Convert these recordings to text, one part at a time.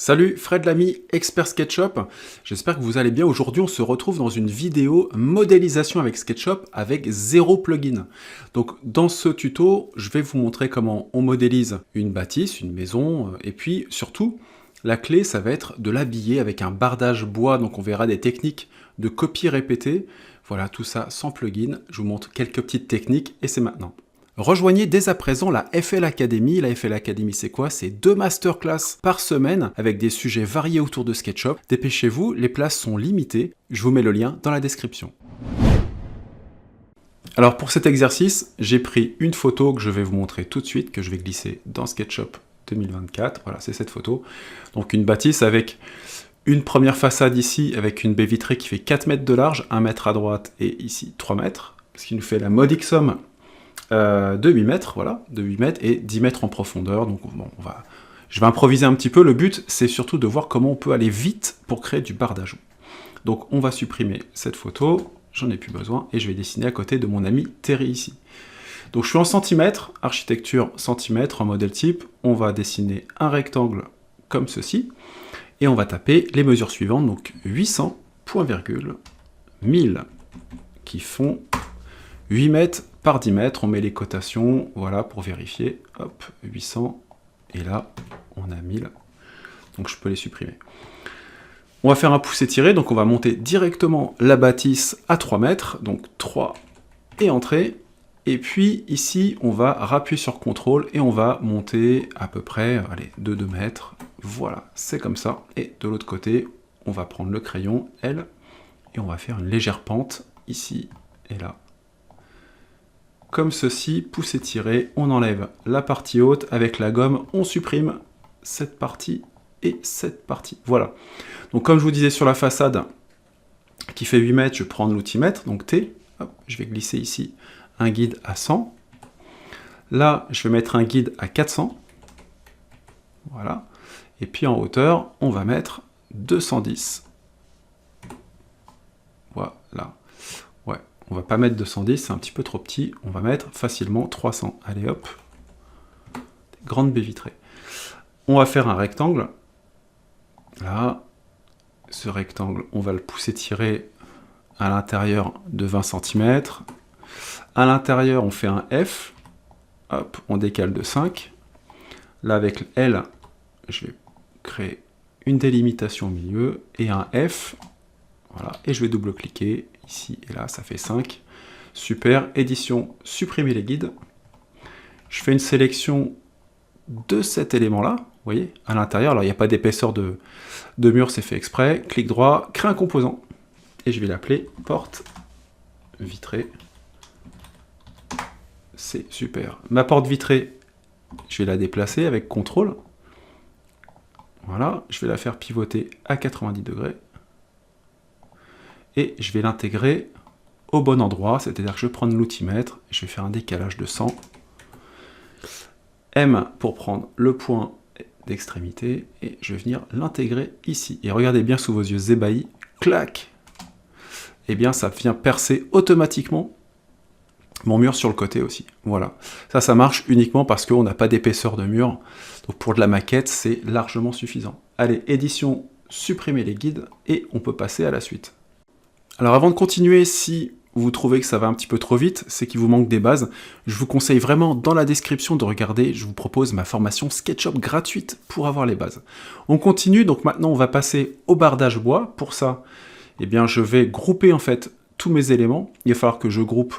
Salut, Fred l'ami, expert SketchUp. J'espère que vous allez bien. Aujourd'hui, on se retrouve dans une vidéo modélisation avec SketchUp avec 0 plugin. Donc, dans ce tuto, je vais vous montrer comment on modélise une bâtisse, une maison, et puis surtout, la clé, ça va être de l'habiller avec un bardage bois. Donc, on verra des techniques de copie répétée. Voilà, tout ça sans plugin. Je vous montre quelques petites techniques et c'est maintenant. Rejoignez dès à présent la FL Academy. La FL Academy, c'est quoi? C'est 2 masterclass par semaine avec des sujets variés autour de SketchUp. Dépêchez-vous, les places sont limitées. Je vous mets le lien dans la description. Alors pour cet exercice, j'ai pris une photo que je vais vous montrer tout de suite, que je vais glisser dans SketchUp 2024. Voilà, c'est cette photo. Donc une bâtisse avec une première façade ici, avec une baie vitrée qui fait 4 mètres de large, 1 mètre à droite et ici 3 mètres. Ce qui nous fait la modique somme de 8 mètres, voilà, de 8 mètres et 10 mètres en profondeur. Donc bon, je vais improviser un petit peu. Le but, c'est surtout de voir comment on peut aller vite pour créer du bardage. Donc on va supprimer cette photo, j'en ai plus besoin, et je vais dessiner à côté de mon ami Terry ici. Donc je suis en centimètres, architecture centimètres, en modèle type. On va dessiner un rectangle comme ceci, et on va taper les mesures suivantes, donc 800, point virgule, 1000, qui font 8 mètres par 10 mètres, on met les cotations, voilà, pour vérifier, hop, 800, et là, on a 1000, donc je peux les supprimer. On va faire un pouce étiré, donc on va monter directement la bâtisse à 3 mètres, donc 3 et entrée, et puis ici, on va rappuyer sur CTRL, et on va monter à peu près, allez, de 2 mètres, voilà, c'est comme ça, et de l'autre côté, on va prendre le crayon, L, et on va faire une légère pente, ici et là, comme ceci, pouce étiré, on enlève la partie haute, avec la gomme, on supprime cette partie et cette partie. Voilà. Donc comme je vous disais sur la façade, qui fait 8 mètres, je prends l'outil mètre, donc T, hop, je vais glisser ici un guide à 100. Là, je vais mettre un guide à 400. Voilà. Et puis en hauteur, on va mettre 210. Voilà. Ouais. On va pas mettre 210, c'est un petit peu trop petit. On va mettre facilement 300. Allez hop. Grande baie vitrée. On va faire un rectangle. Là. Ce rectangle, on va le pousser tirer à l'intérieur de 20 cm. À l'intérieur, on fait un F. Hop, on décale de 5. Là, avec le L, je vais créer une délimitation au milieu et un F. Voilà, et je vais double-cliquer ici et là, ça fait 5. Super, édition, supprimer les guides. Je fais une sélection de cet élément-là, vous voyez, à l'intérieur. Alors, il n'y a pas d'épaisseur de mur, c'est fait exprès. Clic droit, crée un composant. Et je vais l'appeler porte vitrée. C'est super. Ma porte vitrée, je vais la déplacer avec CTRL. Voilà, je vais la faire pivoter à 90 degrés. Et je vais l'intégrer au bon endroit, c'est-à-dire que je vais prendre l'outil mètre, je vais faire un décalage de 100. M pour prendre le point d'extrémité, et je vais venir l'intégrer ici. Et regardez bien sous vos yeux ébahis, clac, et bien ça vient percer automatiquement mon mur sur le côté aussi. Voilà, ça marche uniquement parce qu'on n'a pas d'épaisseur de mur, donc pour de la maquette, c'est largement suffisant. Allez, édition, supprimer les guides, et on peut passer à la suite. Alors avant de continuer, si vous trouvez que ça va un petit peu trop vite, c'est qu'il vous manque des bases, je vous conseille vraiment dans la description de regarder, je vous propose ma formation SketchUp gratuite pour avoir les bases. On continue, donc maintenant on va passer au bardage bois. Pour ça, eh bien, je vais grouper en fait tous mes éléments. Il va falloir que je groupe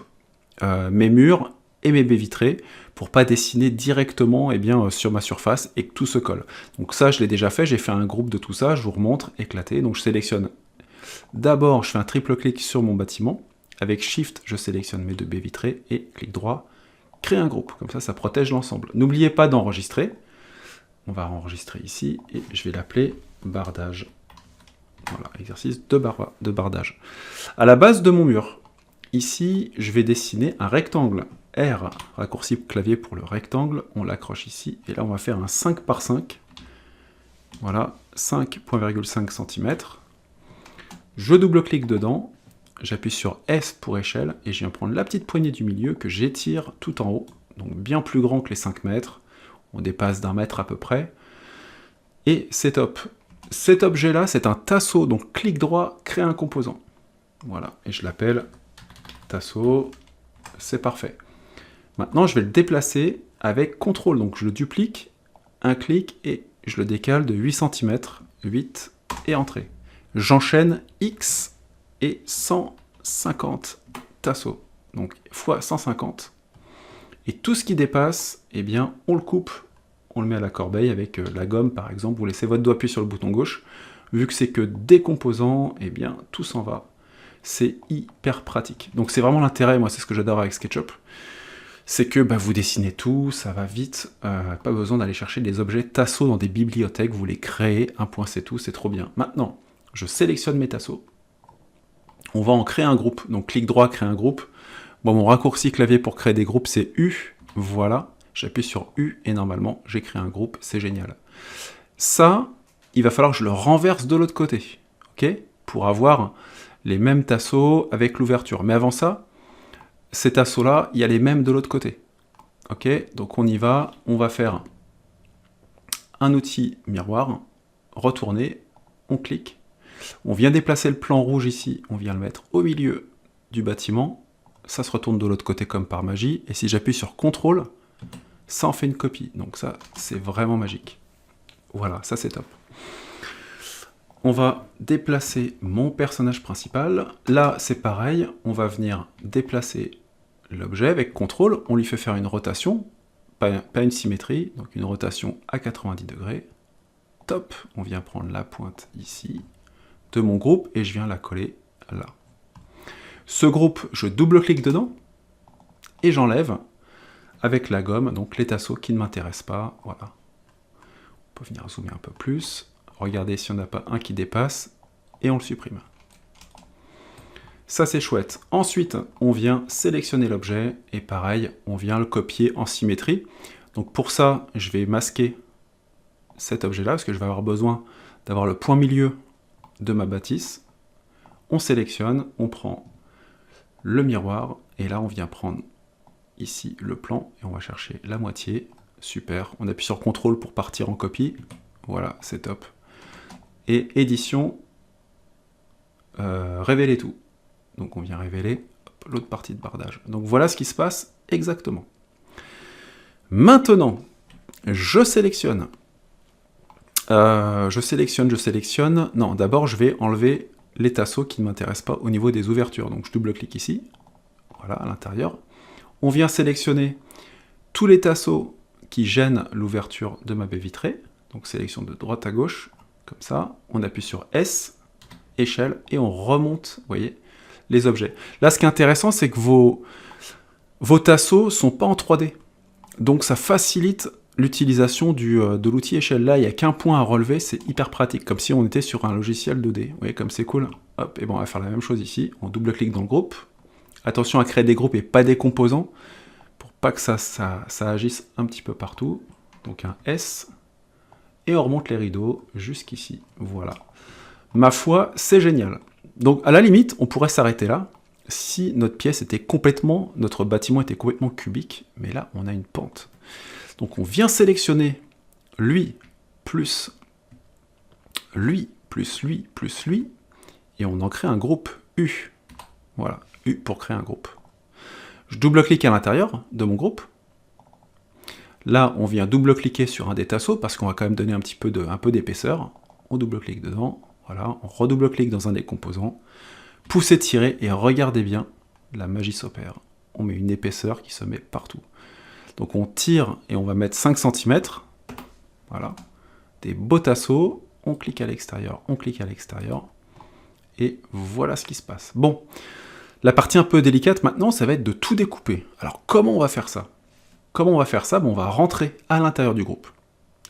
mes murs et mes baies vitrées pour pas dessiner directement sur ma surface et que tout se colle. Donc ça, je l'ai déjà fait, j'ai fait un groupe de tout ça, je vous remontre, éclaté. Donc je sélectionne. D'abord, je fais un triple clic sur mon bâtiment. Avec Shift, je sélectionne mes deux baies vitrées et clic droit, créer un groupe. Comme ça, ça protège l'ensemble. N'oubliez pas d'enregistrer. On va enregistrer ici et je vais l'appeler bardage. Voilà, exercice de bardage. À la base de mon mur, ici, je vais dessiner un rectangle. R, raccourci clavier pour le rectangle. On l'accroche ici. Et là, on va faire un 5 par 5. Voilà, 5,5 cm. Je double-clique dedans, j'appuie sur S pour échelle, et je viens prendre la petite poignée du milieu que j'étire tout en haut, donc bien plus grand que les 5 mètres, on dépasse d'1 mètre à peu près. Et c'est top. Cet objet-là, c'est un tasso, donc clic droit, créer un composant. Voilà, et je l'appelle tasso, c'est parfait. Maintenant, je vais le déplacer avec CTRL, donc je le duplique, un clic, et je le décale de 8 cm, 8, et entrée. J'enchaîne X et 150 tassos, donc fois 150. Et tout ce qui dépasse, eh bien, on le coupe, on le met à la corbeille avec la gomme, par exemple. Vous laissez votre doigt appuyer sur le bouton gauche. Vu que c'est que des composants, eh bien, tout s'en va. C'est hyper pratique. Donc c'est vraiment l'intérêt, moi, c'est ce que j'adore avec SketchUp. C'est que bah, vous dessinez tout, ça va vite, pas besoin d'aller chercher des objets tassos dans des bibliothèques, vous les créez, un point c'est tout, c'est trop bien. Maintenant, je sélectionne mes tassos. On va en créer un groupe, donc clic droit, créer un groupe. Bon, mon raccourci clavier pour créer des groupes, c'est U, voilà. J'appuie sur U et normalement, j'ai créé un groupe, c'est génial. Ça, il va falloir que je le renverse de l'autre côté, ok? Pour avoir les mêmes tassos avec l'ouverture. Mais avant ça, ces tassos-là, il y a les mêmes de l'autre côté. Ok? Donc on y va, on va faire un outil miroir, retourner, on clique. On vient déplacer le plan rouge ici, on vient le mettre au milieu du bâtiment. Ça se retourne de l'autre côté comme par magie. Et si j'appuie sur CTRL, ça en fait une copie. Donc ça, c'est vraiment magique. Voilà, ça c'est top. On va déplacer mon personnage principal. Là, c'est pareil, on va venir déplacer l'objet avec CTRL, on lui fait faire une rotation, pas une symétrie, donc une rotation à 90 degrés. Top, on vient prendre la pointe ici de mon groupe et je viens la coller là. Ce groupe, je double-clique dedans et j'enlève avec la gomme, donc les tassos qui ne m'intéressent pas. Voilà. On peut venir zoomer un peu plus. Regardez si on n'a pas un qui dépasse et on le supprime. Ça c'est chouette. Ensuite, on vient sélectionner l'objet et pareil, on vient le copier en symétrie. Donc pour ça, je vais masquer cet objet-là parce que je vais avoir besoin d'avoir le point milieu de ma bâtisse. On sélectionne, on prend le miroir et là on vient prendre ici le plan et on va chercher la moitié. Super, on appuie sur CTRL pour partir en copie. Voilà, c'est top. Et édition, révéler tout. Donc on vient révéler l'autre partie de bardage. Donc voilà ce qui se passe exactement. Maintenant, je sélectionne. Je sélectionne. Non, d'abord je vais enlever les tassos qui ne m'intéressent pas au niveau des ouvertures. Donc je double-clique ici. Voilà, à l'intérieur. On vient sélectionner tous les tassos qui gênent l'ouverture de ma baie vitrée. Donc sélection de droite à gauche, comme ça. On appuie sur S, échelle, et on remonte, vous voyez, les objets. Là, ce qui est intéressant, c'est que vos tassos ne sont pas en 3D. Donc ça facilite l'utilisation de l'outil échelle. Là, il n'y a qu'un point à relever, c'est hyper pratique, comme si on était sur un logiciel 2D. Vous voyez, comme c'est cool. Hop, et bon, on va faire la même chose ici. On double-clique dans le groupe. Attention à créer des groupes et pas des composants, pour pas que ça agisse un petit peu partout. Donc un S, et on remonte les rideaux jusqu'ici. Voilà. Ma foi, c'est génial. Donc à la limite, on pourrait s'arrêter là, si notre notre bâtiment était complètement cubique, mais là, on a une pente. Donc on vient sélectionner lui, plus lui, plus lui, plus lui, et on en crée un groupe U. Voilà, U pour créer un groupe. Je double-clique à l'intérieur de mon groupe. Là, on vient double-cliquer sur un des tassos, parce qu'on va quand même donner un peu d'épaisseur. On double-clique dedans, voilà, on redouble-clique dans un des composants. Pousser, tirer, et regardez bien, la magie s'opère. On met une épaisseur qui se met partout. Donc on tire et on va mettre 5 cm. Voilà. Des beaux tassos. On clique à l'extérieur, on clique à l'extérieur. Et voilà ce qui se passe. Bon, la partie un peu délicate maintenant, ça va être de tout découper. Alors comment on va faire ça? Comment on va faire ça? Bon, on va rentrer à l'intérieur du groupe.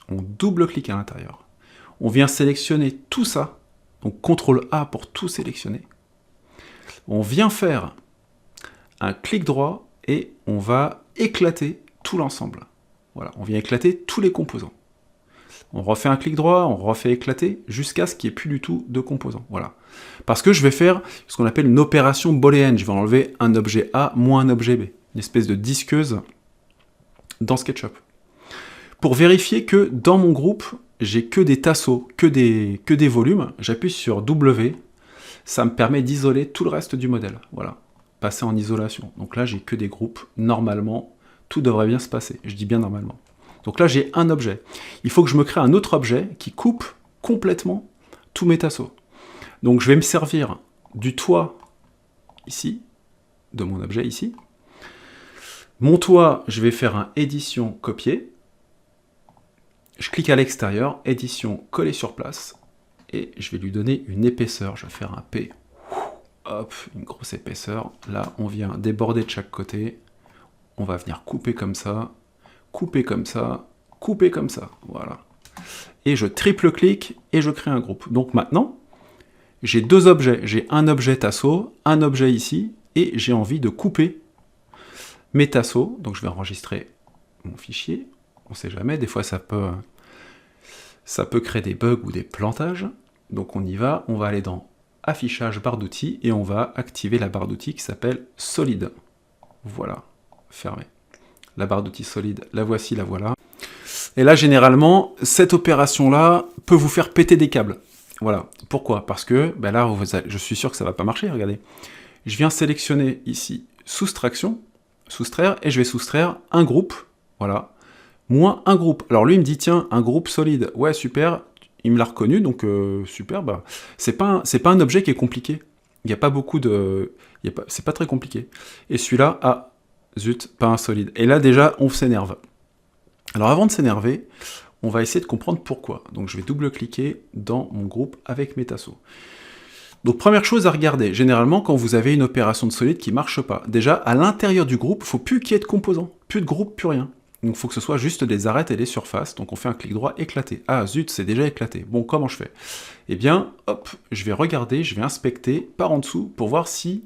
On double-clique à l'intérieur. On vient sélectionner tout ça. Donc CTRL A pour tout sélectionner. On vient faire un clic droit et on va éclater tout l'ensemble. Voilà, on vient éclater tous les composants. On refait un clic droit, on refait éclater jusqu'à ce qu'il n'y ait plus du tout de composants. Voilà. Parce que je vais faire ce qu'on appelle une opération booléenne. Je vais enlever un objet A moins un objet B. Une espèce de disqueuse dans SketchUp. Pour vérifier que dans mon groupe, j'ai que des tasseaux, que des volumes, j'appuie sur W, ça me permet d'isoler tout le reste du modèle. Voilà, passer en isolation. Donc là, j'ai que des groupes. Normalement, tout devrait bien se passer. Je dis bien normalement. Donc là, j'ai un objet. Il faut que je me crée un autre objet qui coupe complètement tous mes tasseaux. Donc je vais me servir du toit ici, de mon objet ici. Mon toit, je vais faire un édition copier. Je clique à l'extérieur, édition coller sur place. Et je vais lui donner une épaisseur. Je vais faire un P. Hop, une grosse épaisseur. Là, on vient déborder de chaque côté. On va venir couper comme ça, couper comme ça, couper comme ça. Voilà. Et je triple-clique et je crée un groupe. Donc maintenant, j'ai deux objets. J'ai un objet tasso, un objet ici, et j'ai envie de couper mes tasseaux. Donc je vais enregistrer mon fichier. On ne sait jamais, des fois ça peut créer des bugs ou des plantages. Donc on y va, on va aller dans affichage barre d'outils et on va activer la barre d'outils qui s'appelle solide. Voilà, fermé. La barre d'outils solide, la voici, la voilà. Et là, généralement, cette opération-là peut vous faire péter des câbles. Voilà. Pourquoi? Parce que ben là, je suis sûr que ça ne va pas marcher, regardez. Je viens sélectionner ici soustraction, soustraire, et je vais soustraire un groupe, voilà, moins un groupe. Alors lui, il me dit, tiens, un groupe solide, ouais, super, il me l'a reconnu, donc super, bah, c'est pas un objet qui est compliqué. Il n'y a pas beaucoup de... C'est pas très compliqué. Et celui-là, ah, zut, pas un solide. Et là, déjà, on s'énerve. Alors avant de s'énerver, on va essayer de comprendre pourquoi. Donc je vais double-cliquer dans mon groupe avec mes tasseaux. Donc première chose à regarder, généralement quand vous avez une opération de solide qui ne marche pas, déjà à l'intérieur du groupe, il ne faut plus qu'il y ait de composants, plus de groupe, plus rien. Donc il faut que ce soit juste des arêtes et des surfaces, donc on fait un clic droit éclaté. Ah zut, c'est déjà éclaté. Bon, comment je fais? Eh bien, hop, je vais regarder, je vais inspecter par en dessous pour voir si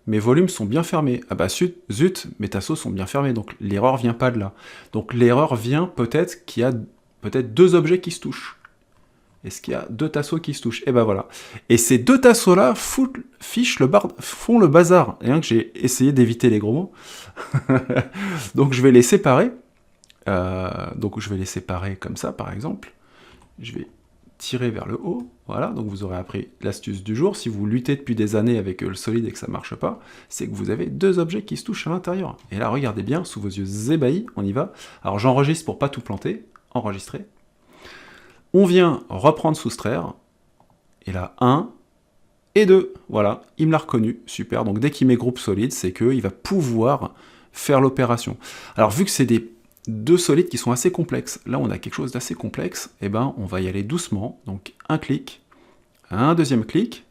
mes volumes sont bien fermés. Ah bah zut, mes tasseaux sont bien fermés, donc l'erreur vient pas de là. Donc l'erreur vient peut-être qu'il y a peut-être deux objets qui se touchent. Est-ce qu'il y a deux tasseaux qui se touchent? Et ben voilà. Et ces deux tasseaux-là font le bazar. Et que j'ai essayé d'éviter les gros mots. Donc je vais les séparer. Donc je vais les séparer comme ça, par exemple. Je vais tirer vers le haut. Voilà, donc vous aurez appris l'astuce du jour. Si vous luttez depuis des années avec le solide et que ça ne marche pas, c'est que vous avez deux objets qui se touchent à l'intérieur. Et là, regardez bien, sous vos yeux ébahis, on y va. Alors j'enregistre pour pas tout planter. Enregistrer. On vient reprendre soustraire. Et là, 1 et 2. Voilà, il me l'a reconnu. Super. Donc dès qu'il met groupe solide, c'est qu'il va pouvoir faire l'opération. Alors vu que c'est des deux solides qui sont assez complexes, là on a quelque chose d'assez complexe, et ben on va y aller doucement. Donc un clic, un deuxième clic,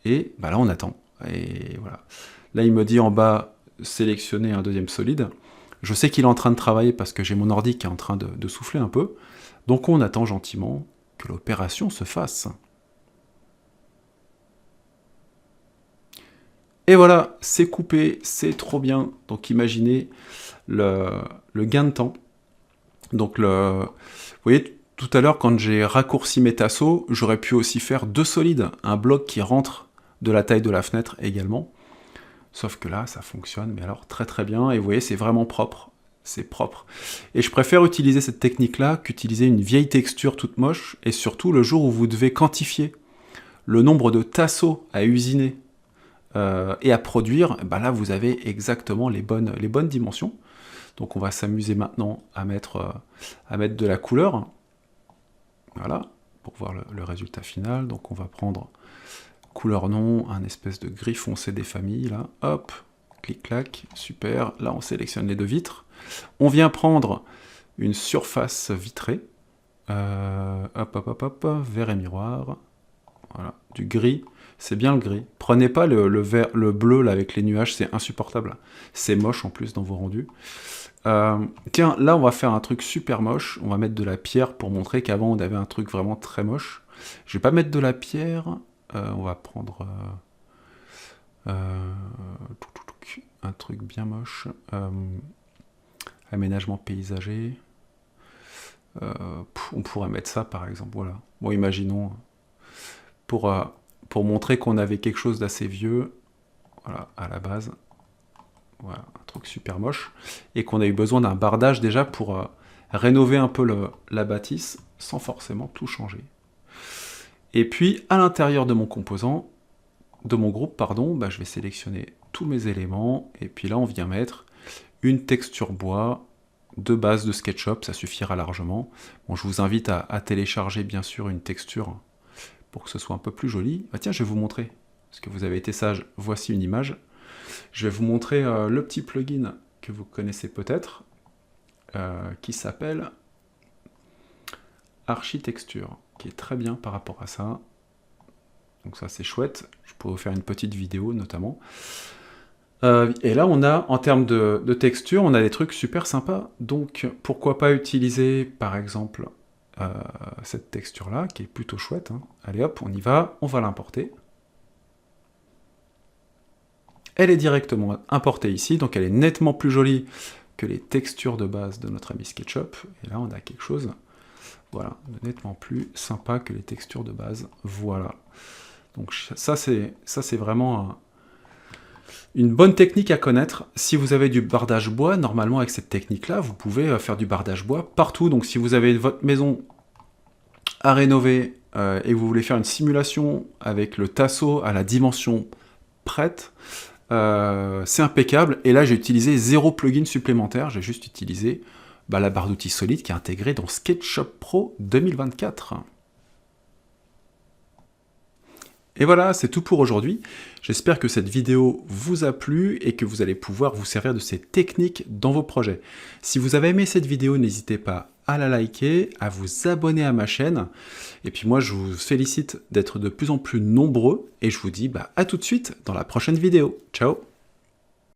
et ben là on attend. Et voilà. Là il me dit en bas, sélectionner un deuxième solide. Je sais qu'il est en train de travailler parce que j'ai mon ordi qui est en train de souffler un peu. Donc on attend gentiment que l'opération se fasse. Et voilà, c'est coupé, c'est trop bien. Donc imaginez le gain de temps. Donc vous voyez, tout à l'heure, quand j'ai raccourci mes tasseaux, j'aurais pu aussi faire deux solides, un bloc qui rentre de la taille de la fenêtre également. Sauf que là, ça fonctionne, mais alors très très bien. Et vous voyez, c'est vraiment propre. C'est propre. Et je préfère utiliser cette technique-là qu'utiliser une vieille texture toute moche, et surtout le jour où vous devez quantifier le nombre de tasseaux à usiner et à produire, ben là vous avez exactement les bonnes dimensions. Donc on va s'amuser maintenant à mettre de la couleur. Voilà, pour voir le résultat final. Donc on va prendre couleur non, un espèce de gris foncé des familles, là, hop, clic-clac, super. Là on sélectionne les deux vitres. On vient prendre une surface vitrée, hop, vert et miroir, voilà, du gris, c'est bien le gris. Prenez pas le bleu là avec les nuages, c'est insupportable. C'est moche en plus dans vos rendus. Tiens, là on va faire un truc super moche, on va mettre de la pierre pour montrer qu'avant on avait un truc vraiment très moche. Je vais pas mettre de la pierre, on va prendre un truc bien moche. Aménagement paysager. On pourrait mettre ça par exemple, voilà. Bon, imaginons, pour montrer qu'on avait quelque chose d'assez vieux, voilà, à la base. Voilà, un truc super moche. Et qu'on a eu besoin d'un bardage déjà pour rénover un peu la bâtisse sans forcément tout changer. Et puis, à l'intérieur de mon composant, de mon groupe, pardon, je vais sélectionner tous mes éléments, et puis là, on vient mettre une texture bois de base de SketchUp, ça suffira largement. Bon, je vous invite à télécharger, bien sûr, une texture pour que ce soit un peu plus joli. Tiens, je vais vous montrer, parce que vous avez été sage, voici une image. Je vais vous montrer le petit plugin que vous connaissez peut-être, qui s'appelle Architecture, qui est très bien par rapport à ça. Donc ça, c'est chouette. Je pourrais vous faire une petite vidéo, notamment. Et là, on a, en termes de texture, on a des trucs super sympas. Donc, pourquoi pas utiliser, par exemple, cette texture-là, qui est plutôt chouette. Hein. Allez hop, on y va, on va l'importer. Elle est directement importée ici, donc elle est nettement plus jolie que les textures de base de notre ami SketchUp. Et là, on a quelque chose, voilà, de nettement plus sympa que les textures de base. Voilà. Donc ça, c'est vraiment une bonne technique à connaître. Si vous avez du bardage bois, normalement avec cette technique-là, vous pouvez faire du bardage bois partout. Donc si vous avez votre maison à rénover et que vous voulez faire une simulation avec le tasseau à la dimension prête, c'est impeccable. Et là, j'ai utilisé 0 plugin supplémentaire. J'ai juste utilisé la barre d'outils solide qui est intégrée dans SketchUp Pro 2024. Et voilà, c'est tout pour aujourd'hui. J'espère que cette vidéo vous a plu et que vous allez pouvoir vous servir de ces techniques dans vos projets. Si vous avez aimé cette vidéo, n'hésitez pas à la liker, à vous abonner à ma chaîne. Et puis moi, je vous félicite d'être de plus en plus nombreux et je vous dis à tout de suite dans la prochaine vidéo. Ciao!